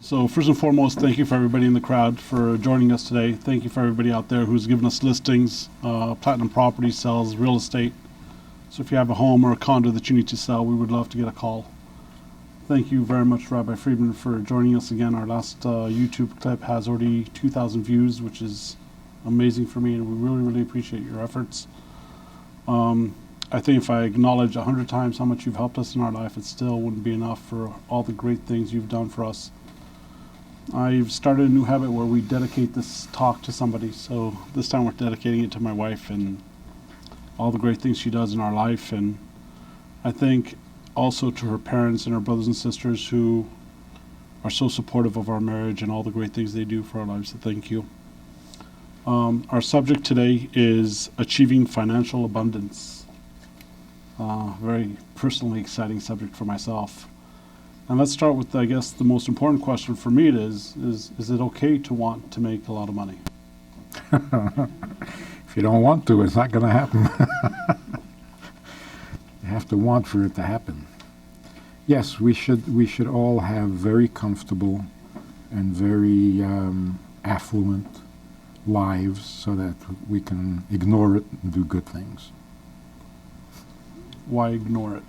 So first and foremost, thank you for everybody in the crowd for joining us today. Thank you for everybody out there who's given us listings, platinum property sales, real estate. So if you have a home or a condo that you need to sell, we would love to get a call. Thank you very much, Rabbi Friedman, for joining us again. Our last YouTube clip has already 2,000 views, which is amazing for me, and we really, really appreciate your efforts. I think if I acknowledge 100 times how much you've helped us in our life, it still wouldn't be enough for all the great things you've done for us. I've started a new habit where we dedicate this talk to somebody. So this time we're dedicating it to my wife and all the great things she does in our life. And I think also to her parents and her brothers and sisters who are so supportive of our marriage and all the great things they do for our lives. So thank you. Our subject today is achieving financial abundance. Very personally exciting subject for myself. And let's start with, I guess, the most important question for me is it okay to want to make a lot of money? If you don't want to, it's not going to happen. You have to want for it to happen. Yes, we should all have very comfortable and very affluent lives so that we can ignore it and do good things. Why ignore it?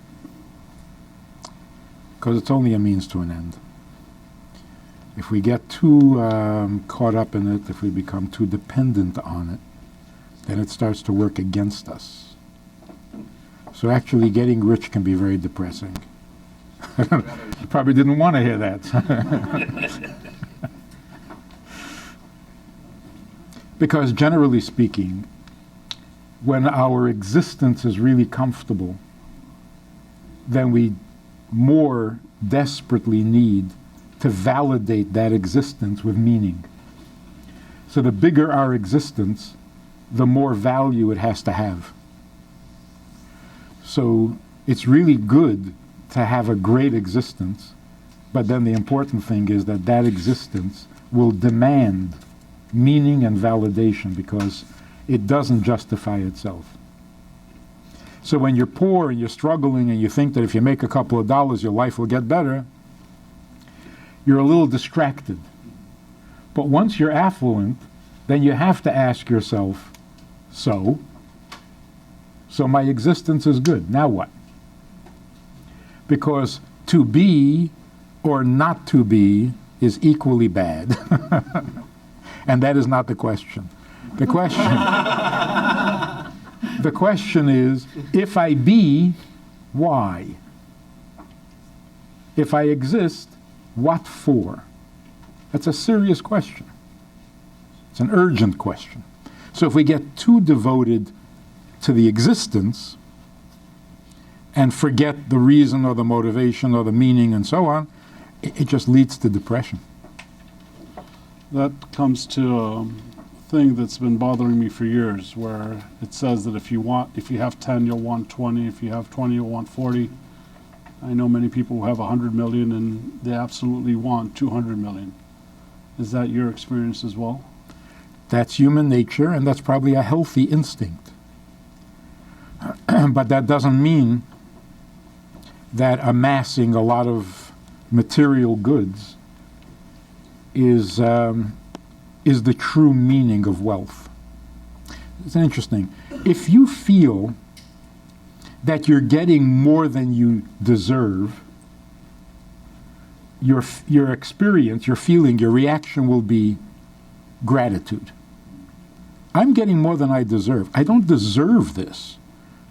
Because it's only a means to an end. If we get too caught up in it, if we become too dependent on it, then it starts to work against us. So actually getting rich can be very depressing. You probably didn't want to hear that. Because generally speaking, when our existence is really comfortable, then we more desperately need to validate that existence with meaning. So the bigger our existence, the more value it has to have. So it's really good to have a great existence, but then the important thing is that that existence will demand meaning and validation because it doesn't justify itself. So when you're poor and you're struggling and you think that if you make a couple of dollars your life will get better, you're a little distracted. But once you're affluent, then you have to ask yourself, so my existence is good, now what? Because to be or not to be is equally bad. And that is not the question. The question is, if I be, why? If I exist, what for? That's a serious question. It's an urgent question. So if we get too devoted to the existence and forget the reason or the motivation or the meaning and so on, it just leads to depression. That comes to a thing that's been bothering me for years, where it says that if you have 10, you'll want 20. If you have 20, you'll want 40. I know many people who have 100 million and they absolutely want 200 million. Is that your experience as well? That's human nature, and that's probably a healthy instinct. But that doesn't mean that amassing a lot of material goods is the true meaning of wealth. It's interesting. If you feel that you're getting more than you deserve, your experience, your feeling, your reaction will be gratitude. I'm getting more than I deserve. I don't deserve this.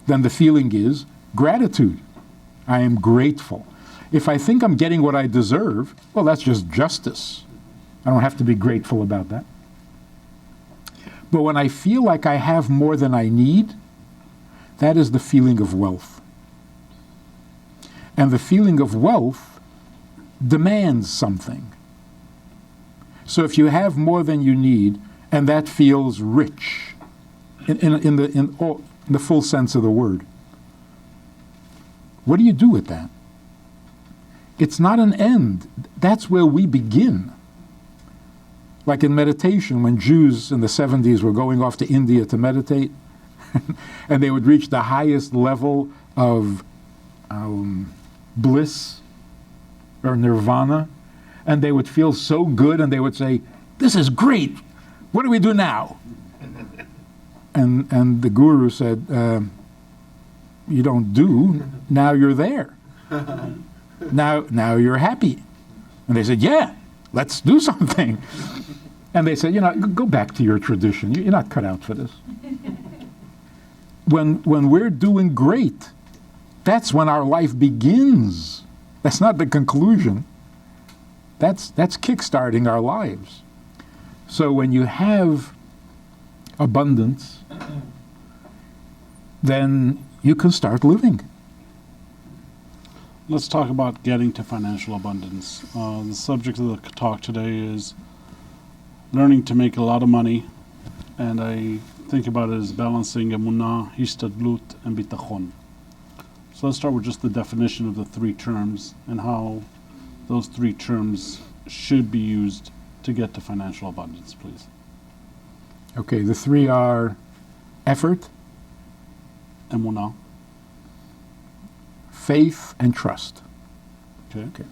Then the feeling is gratitude. I am grateful. If I think I'm getting what I deserve, well, that's just justice. I don't have to be grateful about that. But when I feel like I have more than I need, that is the feeling of wealth. And the feeling of wealth demands something. So if you have more than you need, and that feels rich, in the full sense of the word, what do you do with that? It's not an end. That's where we begin. Like in meditation, when Jews in the 70s were going off to India to meditate, and they would reach the highest level of bliss or nirvana, and they would feel so good, and they would say, "This is great. What do we do now?" And the guru said, "You don't do. Now you're there. Now you're happy." And they said, "Yeah, let's do something." And they said, go back to your tradition. You're not cut out for this. When we're doing great, that's when our life begins. That's not the conclusion. That's kickstarting our lives. So when you have abundance, then you can start living. Let's talk about getting to financial abundance. The subject of the talk today is learning to make a lot of money, and I think about it as balancing emunah, histadlut, and bitachon. So let's start with just the definition of the three terms and how those three terms should be used to get to financial abundance, please. Okay, the three are effort, Emunah. faith, and trust. Okay.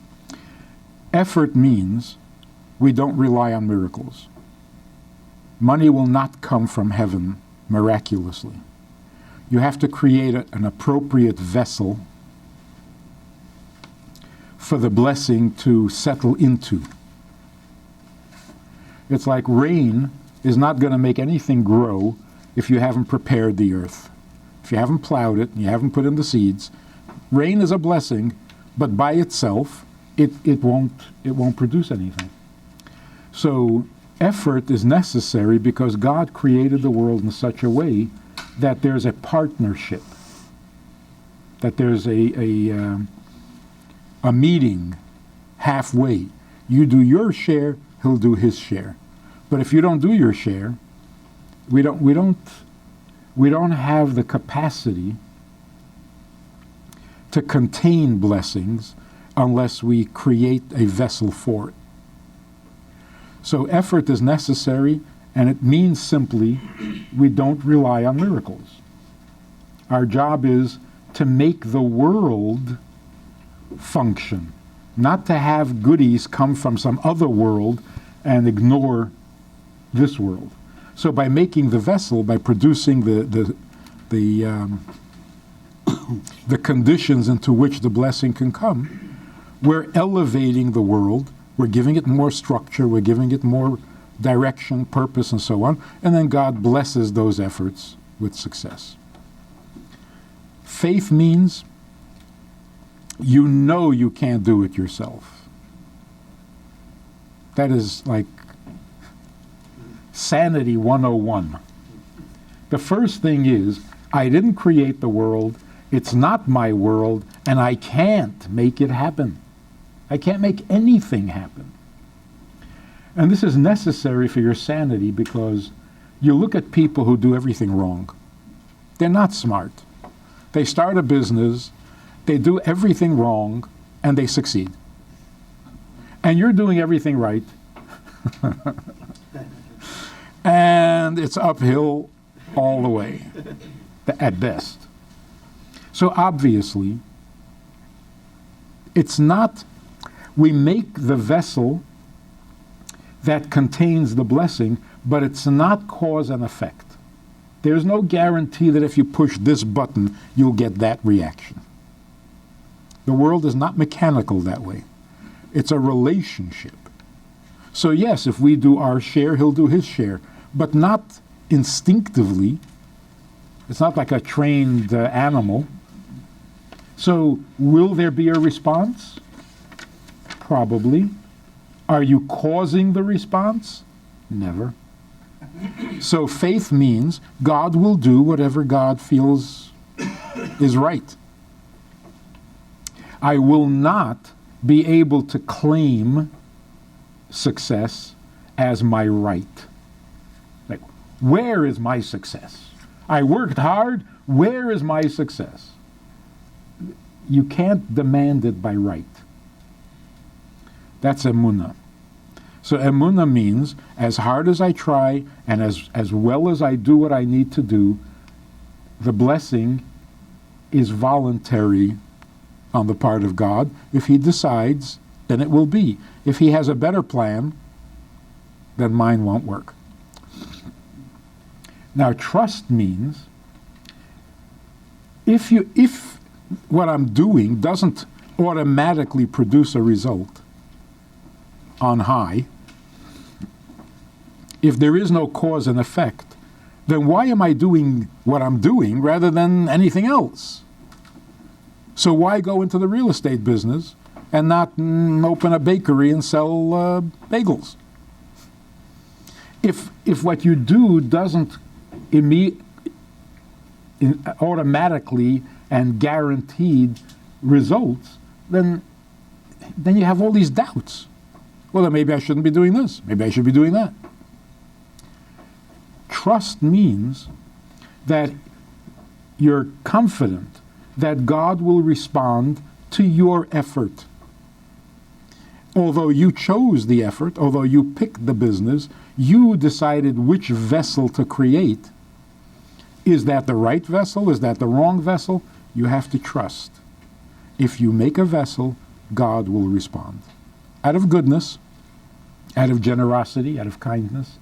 Effort means we don't rely on miracles. Money will not come from heaven miraculously. You have to create an appropriate vessel for the blessing to settle into. It's like rain is not going to make anything grow if you haven't prepared the earth. If you haven't plowed it and you haven't put in the seeds, rain is a blessing, but by itself, it won't produce anything. So effort is necessary because God created the world in such a way that there's a partnership, that there's a meeting halfway. You do your share, he'll do his share. But if you don't do your share, we don't have the capacity to contain blessings unless we create a vessel for it. So effort is necessary, and it means simply we don't rely on miracles. Our job is to make the world function, not to have goodies come from some other world and ignore this world. So by making the vessel, by producing the conditions into which the blessing can come, we're elevating the world, we're giving it more structure, we're giving it more direction, purpose, and so on, and then God blesses those efforts with success. Faith means you know you can't do it yourself. That is like Sanity 101. The first thing is, I didn't create the world, it's not my world, and I can't make it happen. I can't make anything happen. And this is necessary for your sanity because you look at people who do everything wrong. They're not smart. They start a business, they do everything wrong, and they succeed. And you're doing everything right. And it's uphill all the way, at best. So obviously, it's not, we make the vessel that contains the blessing, but it's not cause and effect. There's no guarantee that if you push this button, you'll get that reaction. The world is not mechanical that way. It's a relationship. So yes, if we do our share, he'll do his share, but not instinctively. It's not like a trained animal. So will there be a response? Probably. Are you causing the response? Never. So faith means God will do whatever God feels is right. I will not be able to claim success as my right. Like, where is my success? I worked hard, where is my success? You can't demand it by right. That's emunah. So emunah means, as hard as I try and as well as I do what I need to do, the blessing is voluntary on the part of God. If he decides then it will be. If he has a better plan, then mine won't work. Now, trust means if what I'm doing doesn't automatically produce a result on high, if there is no cause and effect, then why am I doing what I'm doing rather than anything else? So why go into the real estate business and not open a bakery and sell bagels? If what you do doesn't automatically and guaranteed results, then you have all these doubts. Well, then maybe I shouldn't be doing this. Maybe I should be doing that. Trust means that you're confident that God will respond to your effort. Although you chose the effort, although you picked the business, you decided which vessel to create. Is that the right vessel? Is that the wrong vessel? You have to trust. If you make a vessel, God will respond. Out of goodness, out of generosity, out of kindness,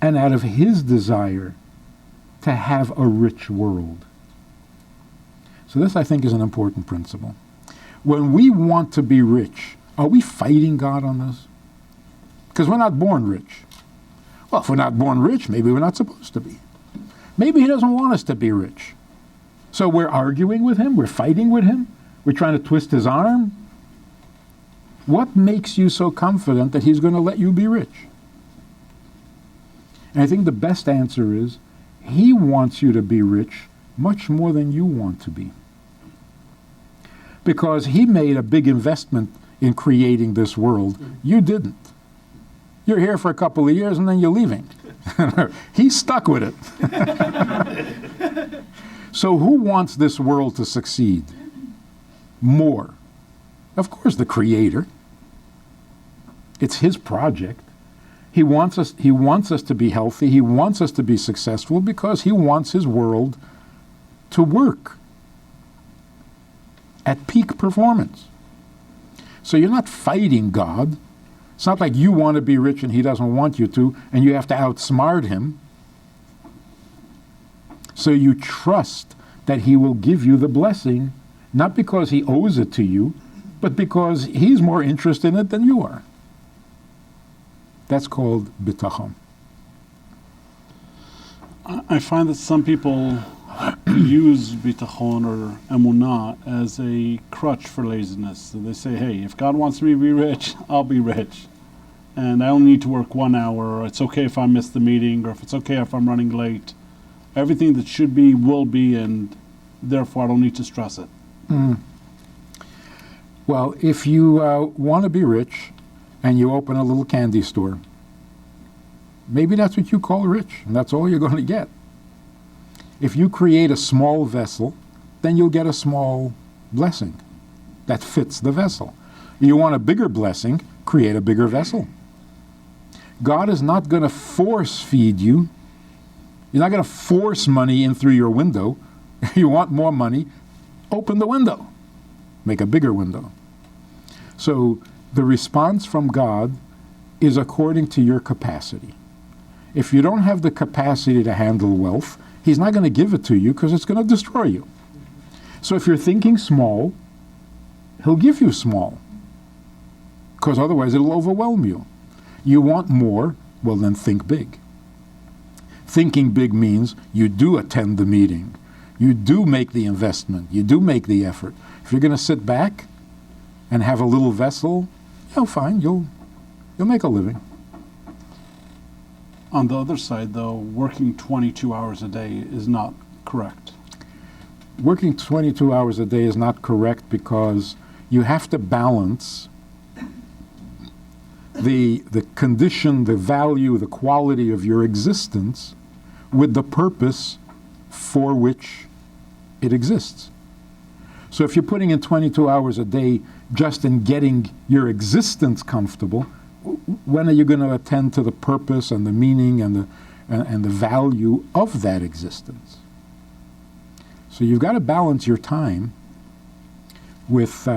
and out of his desire to have a rich world. So this, I think, is an important principle. When we want to be rich, are we fighting God on this? Because we're not born rich. Well, if we're not born rich, maybe we're not supposed to be. Maybe he doesn't want us to be rich. So we're arguing with him, we're fighting with him, we're trying to twist his arm. What makes you so confident that he's going to let you be rich? And I think the best answer is, he wants you to be rich much more than you want to be. Because he made a big investment in creating this world. You didn't. You're here for a couple of years and then you're leaving. He's stuck with it. So who wants this world to succeed more? Of course, the Creator. It's his project. He wants us to be healthy. He wants us to be successful because he wants his world to work at peak performance. So you're not fighting God. It's not like you want to be rich and he doesn't want you to, and you have to outsmart him. So you trust that he will give you the blessing, not because he owes it to you, but because he's more interested in it than you are. That's called bitachon. I find that some people use bitachon or emunah as a crutch for laziness. So they say, hey, if God wants me to be rich, I'll be rich. And I only need to work 1 hour, or it's okay if I miss the meeting, or if it's okay if I'm running late. Everything that should be will be, and therefore I don't need to stress it. Mm. Well, if you want to be rich and you open a little candy store, maybe that's what you call rich, and that's all you're going to get. If you create a small vessel, then you'll get a small blessing that fits the vessel. You want a bigger blessing, create a bigger vessel. God is not going to force feed you. You're not going to force money in through your window. You want more money, open the window. Make a bigger window. So the response from God is according to your capacity. If you don't have the capacity to handle wealth, he's not going to give it to you because it's going to destroy you. So if you're thinking small, he'll give you small, because otherwise it'll overwhelm you. You want more, well then think big. Thinking big means you do attend the meeting, you do make the investment, you do make the effort. If you're going to sit back and have a little vessel, fine, you'll make a living. On the other side, though, working 22 hours a day is not correct. Working 22 hours a day is not correct because you have to balance the condition, the value, the quality of your existence with the purpose for which it exists. So if you're putting in 22 hours a day just in getting your existence comfortable, when are you going to attend to the purpose and the meaning and the value of that existence? So you've got to balance your time with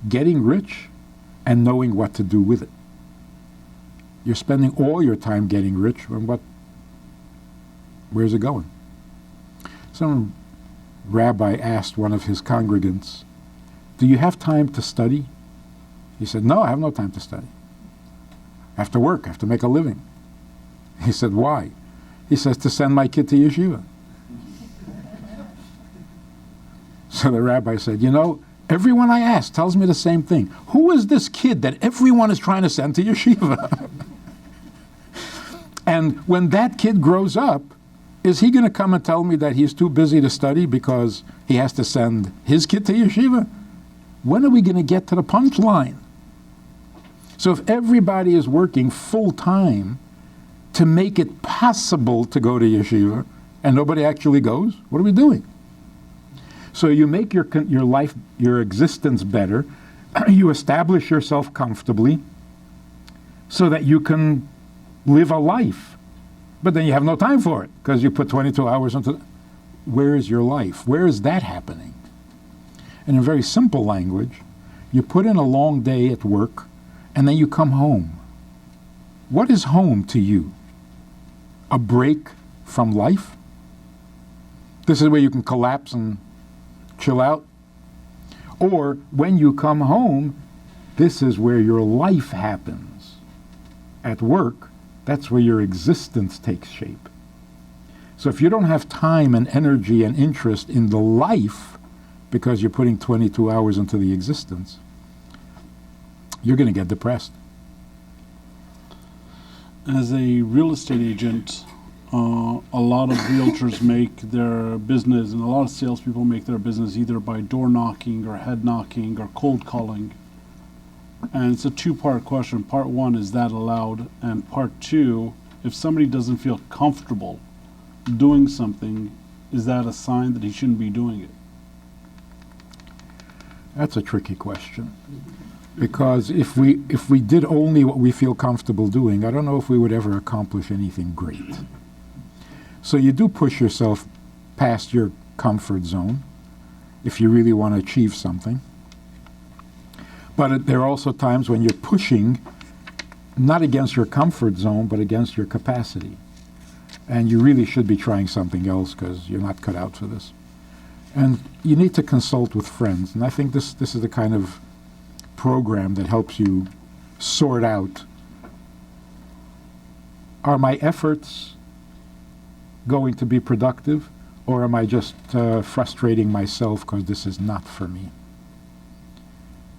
getting rich and knowing what to do with it. You're spending all your time getting rich, and where's it going? Some rabbi asked one of his congregants, "Do you have time to study?" He said, "No, I have no time to study. I have to work, I have to make a living." He said, "Why?" He says, "To send my kid to yeshiva." So the rabbi said, "You know, everyone I ask tells me the same thing. Who is this kid that everyone is trying to send to yeshiva?" And when that kid grows up, is he going to come and tell me that he's too busy to study because he has to send his kid to yeshiva? When are we going to get to the punchline? So if everybody is working full time to make it possible to go to yeshiva and nobody actually goes, what are we doing? So you make your life, your existence better. You establish yourself comfortably so that you can live a life. But then you have no time for it because you put 22 hours into where is your life? Where is that happening? And in very simple language, you put in a long day at work and then you come home. What is home to you? A break from life? This is where you can collapse and chill out? Or when you come home, this is where your life happens. At work, that's where your existence takes shape. So if you don't have time and energy and interest in the life because you're putting 22 hours into the existence, you're going to get depressed. As a real estate agent, a lot of realtors make their business, and a lot of salespeople make their business either by door knocking or head knocking or cold calling. And it's a two-part question. Part one, is that allowed? And part two, if somebody doesn't feel comfortable doing something, is that a sign that he shouldn't be doing it? That's a tricky question. Because if we did only what we feel comfortable doing, I don't know if we would ever accomplish anything great. So you do push yourself past your comfort zone if you really want to achieve something. But there are also times when you're pushing not against your comfort zone, but against your capacity. And you really should be trying something else because you're not cut out for this. And you need to consult with friends. And I think this is the kind of program that helps you sort out, are my efforts going to be productive, or am I just frustrating myself because this is not for me?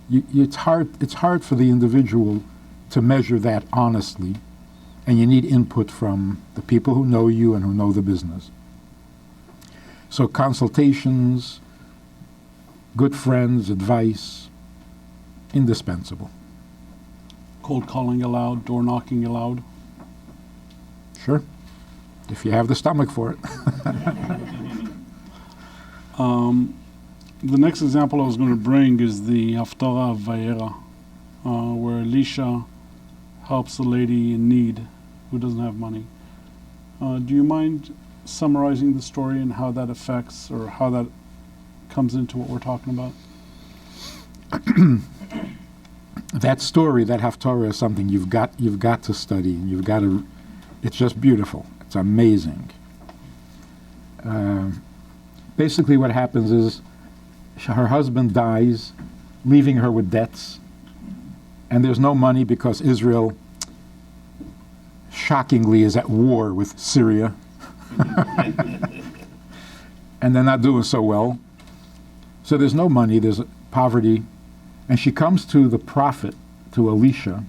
It's hard for the individual to measure that honestly, and you need input from the people who know you and who know the business. So consultations, good friends, advice, indispensable. Cold calling allowed, door knocking allowed? Sure, if you have the stomach for it. The next example I was going to bring is the AFT Oliveira, where Elisha helps a lady in need who doesn't have money. Do you mind summarizing the story and how that affects, or how that comes into what we're talking about? That story, that Haftarah, is something you've got to study, and you've got to. It's just beautiful. It's amazing. Basically, what happens is her husband dies, leaving her with debts, and there's no money because Israel, shockingly, is at war with Syria. And they're not doing so well. So there's no money, there's poverty. And she comes to the prophet, to Elisha,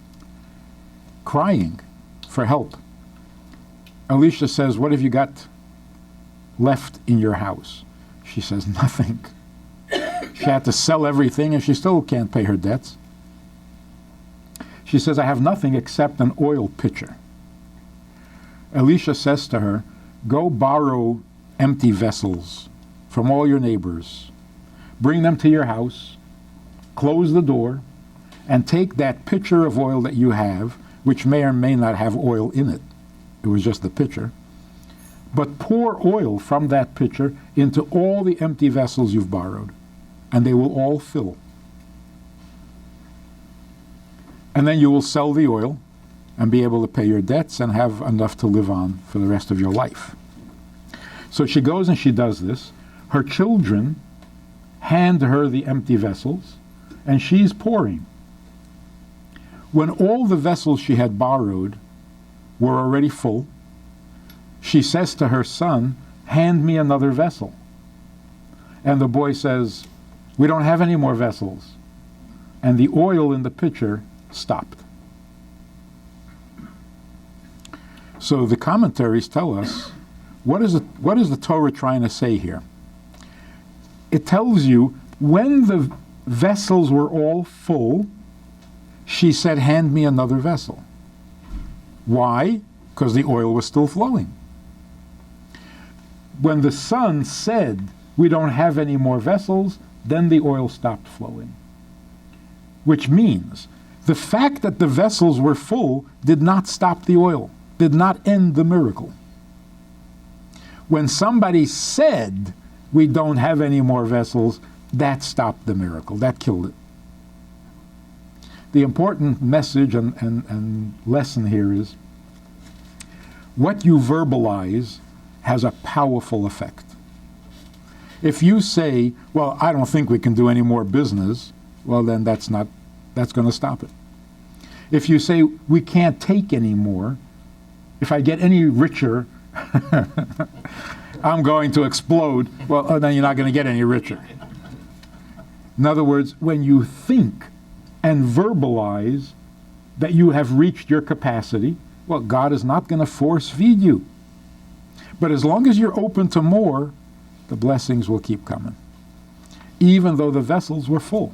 crying for help. Elisha says, "What have you got left in your house?" She says, "Nothing." She had to sell everything and she still can't pay her debts. She says, "I have nothing except an oil pitcher." Elisha says to her, "Go borrow empty vessels from all your neighbors. Bring them to your house, close the door, and take that pitcher of oil that you have, which may or may not have oil in it. It was just the pitcher. But pour oil from that pitcher into all the empty vessels you've borrowed, and they will all fill." And then you will sell the oil and be able to pay your debts and have enough to live on for the rest of your life. So she goes and she does this. Her children hand her the empty vessels, and she's pouring. When all the vessels she had borrowed were already full, she says to her son, "Hand me another vessel." And the boy says, "We don't have any more vessels." And the oil in the pitcher stopped. So the commentaries tell us, what is the Torah trying to say here? It tells you, when the vessels were all full, she said, "Hand me another vessel." Why? Because the oil was still flowing. When the son said, "We don't have any more vessels," then the oil stopped flowing. Which means the fact that the vessels were full did not stop the oil, did not end the miracle. When somebody said, "We don't have any more vessels," that stopped the miracle, that killed it. The important message and lesson here is, what you verbalize has a powerful effect. If you say, "Well, I don't think we can do any more business," well, then that's going to stop it. If you say, "We can't take any more, if I get any richer, I'm going to explode," well, then you're not going to get any richer. In other words, when you think and verbalize that you have reached your capacity, well, God is not going to force feed you. But as long as you're open to more, the blessings will keep coming, even though the vessels were full.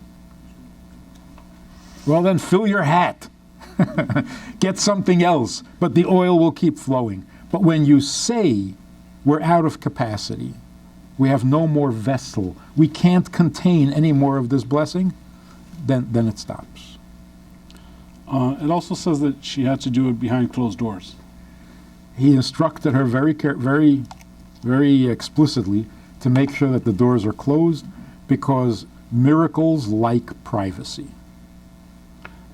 Well, then fill your hat. Get something else, but the oil will keep flowing. But when you say, "We're out of capacity, we have no more vessel, we can't contain any more of this blessing," then it stops. It also says that she had to do it behind closed doors. He instructed her very, very explicitly to make sure that the doors are closed, because miracles like privacy.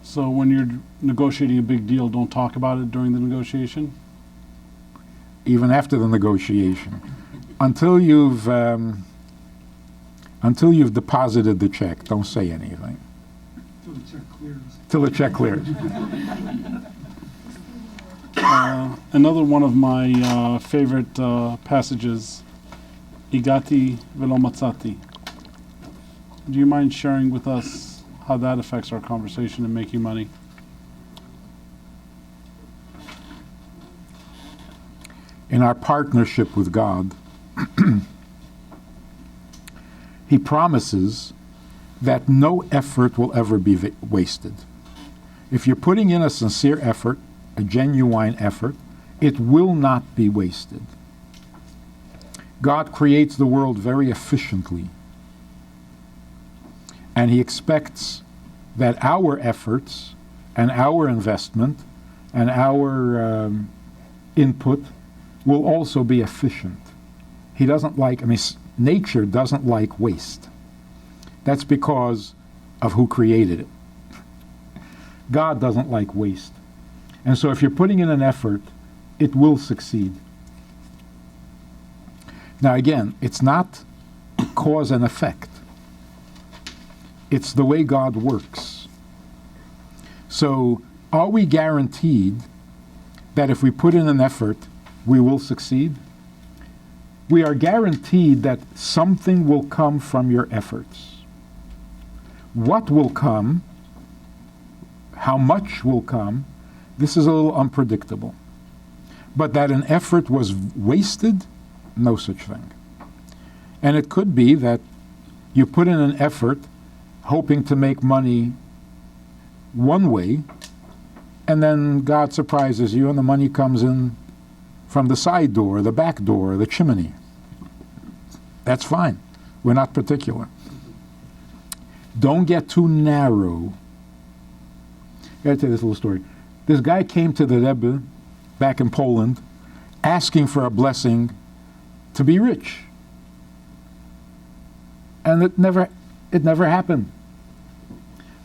So when you're negotiating a big deal, don't talk about it during the negotiation? Even after the negotiation, until you've deposited the check, don't say anything. Till the check clears. Another one of my favorite passages, Igati velo matzati. Do you mind sharing with us how that affects our conversation and making money? In our partnership with God, He promises that no effort will ever be wasted. If you're putting in a sincere effort, a genuine effort, it will not be wasted. God creates the world very efficiently, and He expects that our efforts and our investment and our input will also be efficient. He doesn't like, nature doesn't like waste. That's because of who created it. God doesn't like waste. And so if you're putting in an effort, it will succeed. Now again, it's not cause and effect. It's the way God works. So are we guaranteed that if we put in an effort, we will succeed? We are guaranteed that something will come from your efforts. What will come, how much will come, this is a little unpredictable. But that an effort was wasted, no such thing. And it could be that you put in an effort hoping to make money one way, and then God surprises you and the money comes in from the side door, the back door, the chimney. That's fine. We're not particular. Don't get too narrow. I gotta tell you this little story. This guy came to the Rebbe back in Poland asking for a blessing to be rich. And it never happened.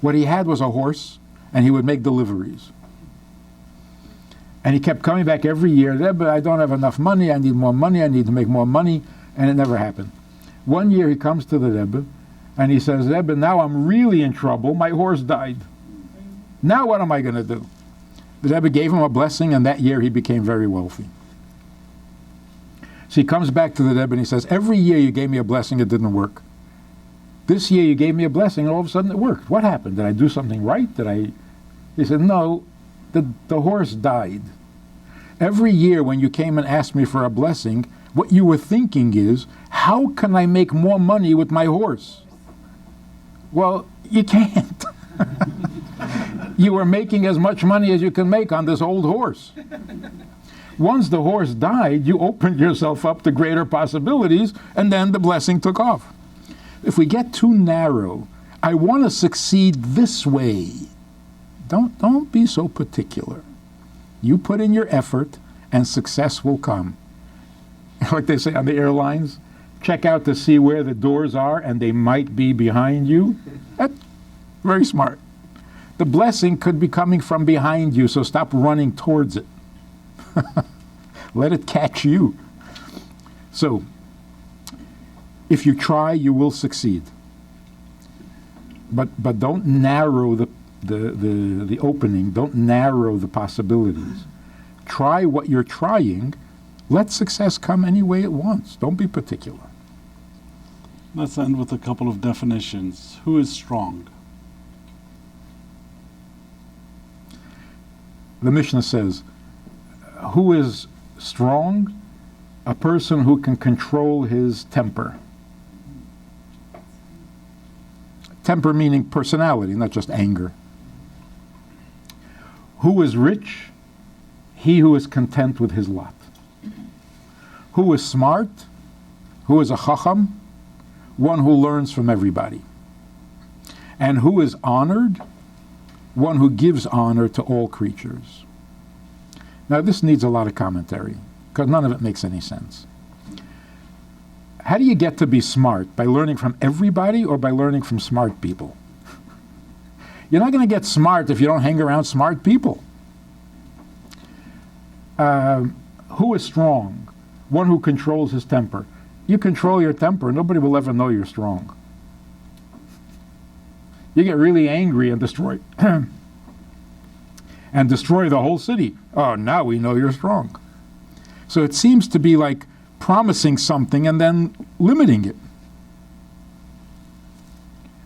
What he had was a horse and he would make deliveries. And he kept coming back every year, Rebbe, I don't have enough money, I need more money, I need to make more money, and it never happened. One year he comes to the Rebbe, and he says, Rebbe, now I'm really in trouble, my horse died. Now what am I going to do? The Rebbe gave him a blessing, and that year he became very wealthy. So he comes back to the Rebbe and he says, every year you gave me a blessing, it didn't work. This year you gave me a blessing, and all of a sudden it worked. What happened? Did I do something right? He said, no, the horse died. Every year when you came and asked me for a blessing, what you were thinking is, how can I make more money with my horse? Well, you can't. You were making as much money as you can make on this old horse. Once the horse died, you opened yourself up to greater possibilities, and then the blessing took off. If we get too narrow, I want to succeed this way. Don't be so particular. You put in your effort, and success will come. Like they say on the airlines, check out to see where the doors are, and they might be behind you. That's very smart. The blessing could be coming from behind you, so stop running towards it. Let it catch you. So, if you try, you will succeed. But don't narrow the opening. Don't narrow the possibilities. Try what you're trying. Let success come any way it wants. Don't be particular. Let's end with a couple of definitions. Who is strong? The Mishnah says, who is strong? A person who can control his temper. Temper meaning personality, not just anger. Who is rich? He who is content with his lot. Who is smart? Who is a chacham? One who learns from everybody. And who is honored? One who gives honor to all creatures. Now this needs a lot of commentary, because none of it makes any sense. How do you get to be smart? By learning from everybody or by learning from smart people? You're not going to get smart if you don't hang around smart people. Who is strong? One who controls his temper. You control your temper, nobody will ever know you're strong. You get really angry and destroy and destroy the whole city. Oh, now we know you're strong. So it seems to be like promising something and then limiting it.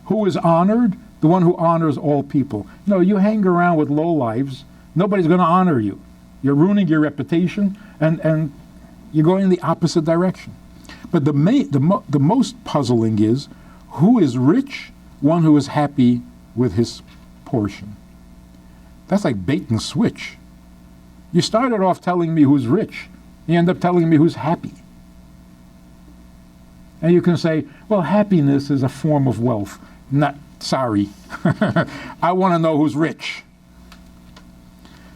Who is honored? The one who honors all people. No, you hang around with lowlives, nobody's going to honor you. You're ruining your reputation, and you're going in the opposite direction. But the most puzzling is, who is rich? One who is happy with his portion. That's like bait and switch. You started off telling me who's rich. You end up telling me who's happy. And you can say, well, happiness is a form of wealth. Not, sorry. I want to know who's rich.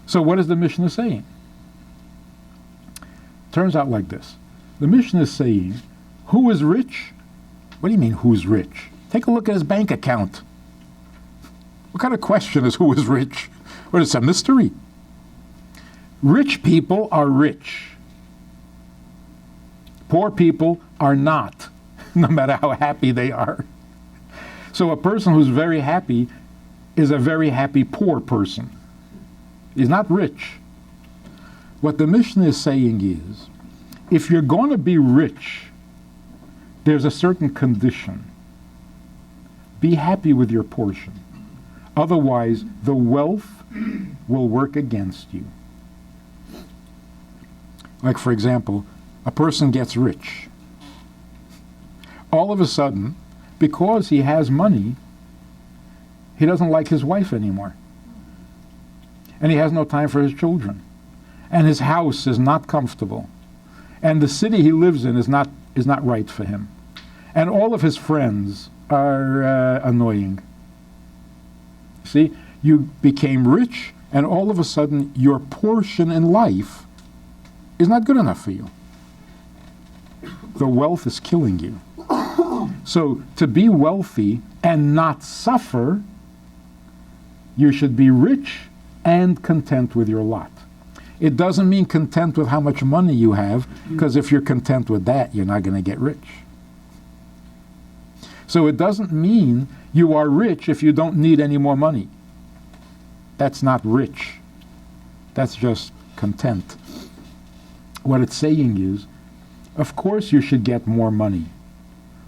So what is the Mishnah saying? Turns out like this. The Mishnah is saying, who is rich? What do you mean, who's rich? Take a look at his bank account. What kind of question is who is rich? What is a mystery? Rich people are rich. Poor people are not, no matter how happy they are. So a person who's very happy is a very happy poor person. He's not rich. What the Mishnah is saying is, if you're going to be rich, there's a certain condition. Be happy with your portion. Otherwise, the wealth will work against you. Like, for example, a person gets rich. All of a sudden, because he has money, he doesn't like his wife anymore. And he has no time for his children. And his house is not comfortable. And the city he lives in is not right for him. And all of his friends are annoying. See, you became rich, and all of a sudden your portion in life is not good enough for you. The wealth is killing you. So to be wealthy and not suffer You should be rich and content with your lot. It doesn't mean content with how much money you have, because if you're content with that, you're not going to get rich. So it doesn't mean you are rich if you don't need any more money. That's not rich. That's just content. What it's saying is, of course you should get more money.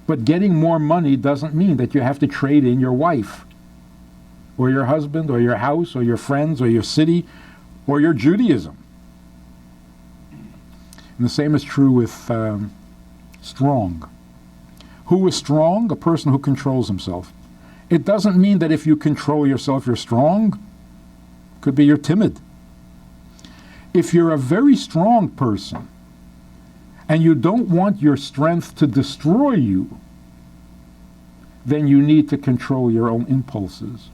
But getting more money doesn't mean that you have to trade in your wife, or your husband, or your house, or your friends, or your city, or your Judaism. And the same is true with strong. Who is strong? A person who controls himself. It doesn't mean that if you control yourself, you're strong. Could be you're timid. If you're a very strong person, and you don't want your strength to destroy you, then you need to control your own impulses.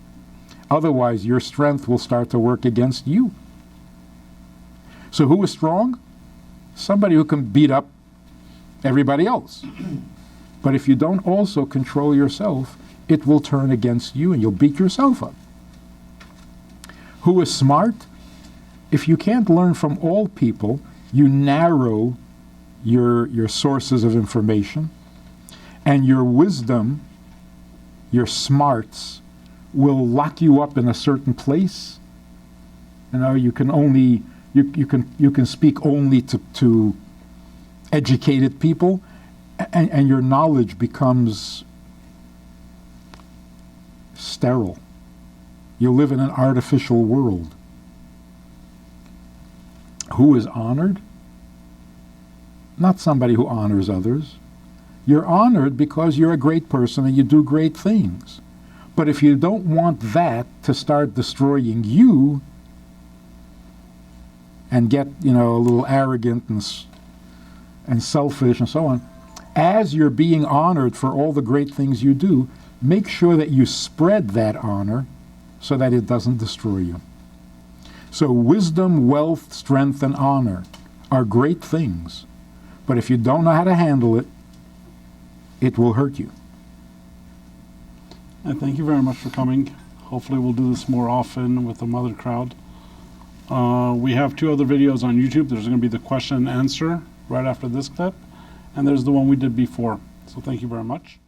Otherwise, your strength will start to work against you. So who is strong? Somebody who can beat up everybody else. But if you don't also control yourself, it will turn against you and you'll beat yourself up. Who is smart? If you can't learn from all people, you narrow your sources of information, and your wisdom, your smarts, will lock you up in a certain place. You know, you can only you can speak only to educated people, and your knowledge becomes sterile. You live in an artificial world. Who is honored? Not somebody who honors others. You're honored because you're a great person and you do great things. But if you don't want that to start destroying you and get, you know, a little arrogant and selfish and so on, as you're being honored for all the great things you do, make sure that you spread that honor so that it doesn't destroy you. So wisdom, wealth, strength, and honor are great things. But if you don't know how to handle it, it will hurt you. And thank you very much for coming. Hopefully we'll do this more often with a mother crowd. We have 2 other videos on YouTube. There's going to be the question and answer right after this clip, and there's the one we did before. So thank you very much.